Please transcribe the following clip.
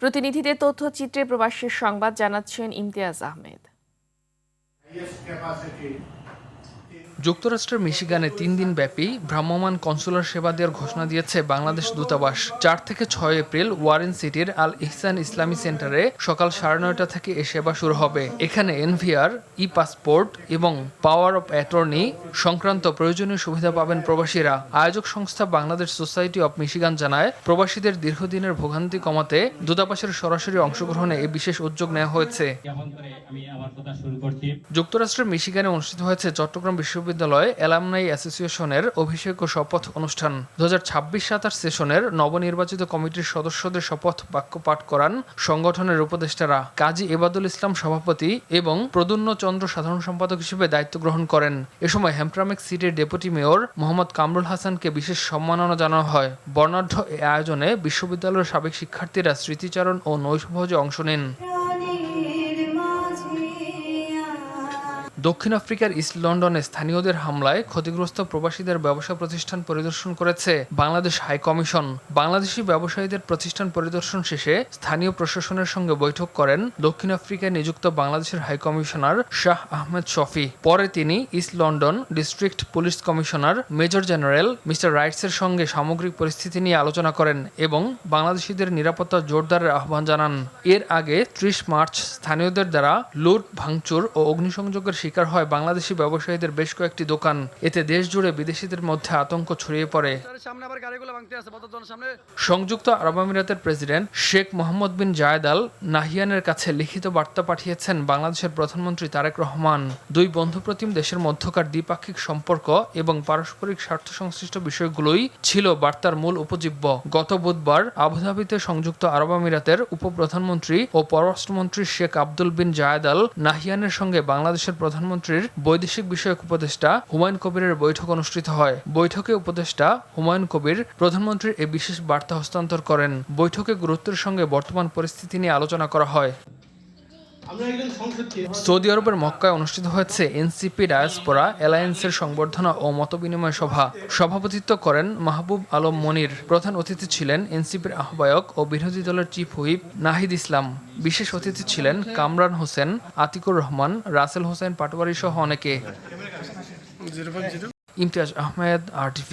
প্রতিনিধিদের তথ্যচিত্রে প্রবাসীর সংবাদ জানাচ্ছেন ইমতিয়াজ আহমেদ। যুক্তরাষ্ট্রের মিশিগানে ৩ দিনব্যাপী ভ্রাম্যমাণ কনসুলার সেবা দেওয়ার ঘোষণা দিয়েছে বাংলাদেশ দূতাবাস। ৪ থেকে ৬ এপ্রিল ওয়ারেন সিটির আল ইহসান ইসলামী সেন্টারে সকাল ৯:৩০ থেকে এ সেবা শুরু হবে। এখানে এনভিআর, ই পাসপোর্ট এবং পাওয়ার অব অ্যাটর্নি সংক্রান্ত প্রয়োজনীয় সুবিধা পাবেন প্রবাসীরা। আয়োজক সংস্থা বাংলাদেশ সোসাইটি অব মিশিগান জানায়, প্রবাসীদের দীর্ঘদিনের ভোগান্তি কমাতে দূতাবাসের সরাসরি অংশগ্রহণে এ বিশেষ উদ্যোগ নেওয়া হয়েছে। যুক্তরাষ্ট্রের মিশিগানে অনুষ্ঠিত হয়েছে চট্টগ্রাম বিশ্ববিদ্যালয় অ্যালামনাই অ্যাসোসিয়েশনের অভিষেক ও শপথ অনুষ্ঠান। 2026-27 সেশনের নবনির্বাচিত কমিটির সদস্যদের শপথ বাক্য পাঠ করান সংগঠনের উপদেষ্টারা। কাজী এবাদুল ইসলাম সভাপতি এবং প্রদ্যুন্ন চন্দ্র সাধারণ সম্পাদক হিসেবে দায়িত্ব গ্রহণ করেন। এ সময় হ্যামট্রামেক সিটির ডেপুটি মেয়র মোহাম্মদ কামরুল হাসানকে বিশেষ সম্মাননা জানানো হয়। বর্ণাঢ্য এ আয়োজনে বিশ্ববিদ্যালয়ের সাবেক শিক্ষার্থীরা স্মৃতিচারণ ও নৈশভোজে অংশ নেন। দক্ষিণ আফ্রিকার ইস্ট লন্ডনে স্থানীয়দের হামলায় ক্ষতিগ্রস্ত প্রবাসীদের ব্যবসা প্রতিষ্ঠান পরিদর্শন করেছে বাংলাদেশ হাই কমিশন। বাংলাদেশি ব্যবসায়ীদের প্রতিষ্ঠান পরিদর্শন শেষে স্থানীয় প্রশাসনের সঙ্গে বৈঠক করেন দক্ষিণ আফ্রিকায় নিযুক্ত বাংলাদেশের হাই কমিশনার শাহ আহমেদ শফি। পরে তিনি East London district police commissioner major general mister রাইটসের সঙ্গে সামগ্রিক পরিস্থিতি নিয়ে আলোচনা করেন এবং বাংলাদেশিদের নিরাপত্তা জোরদারের আহ্বান জানান। এর আগে 30 মার্চ স্থানীয়দের দ্বারা লুট, ভাঙচুর ও অগ্নিসংযোগের শিকার হয় বাংলাদেশি ব্যবসায়ীদের বেশ কয়েকটি দোকান। এতে দেশ জুড়ে বিদেশিদের মধ্যে আতঙ্ক ছড়িয়ে পড়ে। সংযুক্ত আরব আমিরাতের প্রেসিডেন্ট শেখ মোহাম্মদ বিন জায়েদ আল নাহিয়ানের কাছে লিখিত বার্তা পাঠিয়েছেন বাংলাদেশের প্রধানমন্ত্রী তারেক রহমান। দুই বন্ধুপ্রতিম দেশের মধ্যকার দ্বিপাক্ষিক সম্পর্ক এবং পারস্পরিক স্বার্থ সংশ্লিষ্ট বিষয়গুলোই ছিল বার্তার মূল উপজীব্য। গত বুধবার আবুধাবিতে সংযুক্ত আরব আমিরাতের উপপ্রধানমন্ত্রী ও পররাষ্ট্রমন্ত্রী শেখ আব্দুল বিন জায়েদ আল নাহিয়ানের সঙ্গে বাংলাদেশের প্রধানমন্ত্রীর বৈদেশিক বিষয়ক উপদেষ্টা হুমায়ুন কবিরের বৈঠক অনুষ্ঠিত হয়। বৈঠকে উপদেষ্টা হুমায়ুন কবির প্রধানমন্ত্রীর এই বিশেষ বার্তা হস্তান্তর করেন। বৈঠকে গুরুত্বের সঙ্গে বর্তমান পরিস্থিতি নিয়ে আলোচনা করা হয়। সৌদি আরবের মক্কায় অনুষ্ঠিত হয়েছে এনসিপি ডায়াসপোরা অ্যালায়েন্সের সংবর্ধনা ও মতবিনিময় সভা। সভাপতিত্ব করেন মাহবুব আলম মনির। প্রধান অতিথি ছিলেন এনসিপির আহ্বায়ক ও বিরোধী দলের চিফ হুইপ নাহিদ ইসলাম। বিশেষ অতিথি ছিলেন কামরান হোসেন, আতিকুর রহমান, রাসেল হোসেন পাটোয়ারি সহ অনেকে। ইমতিয়াজ আহমেদ, RTV।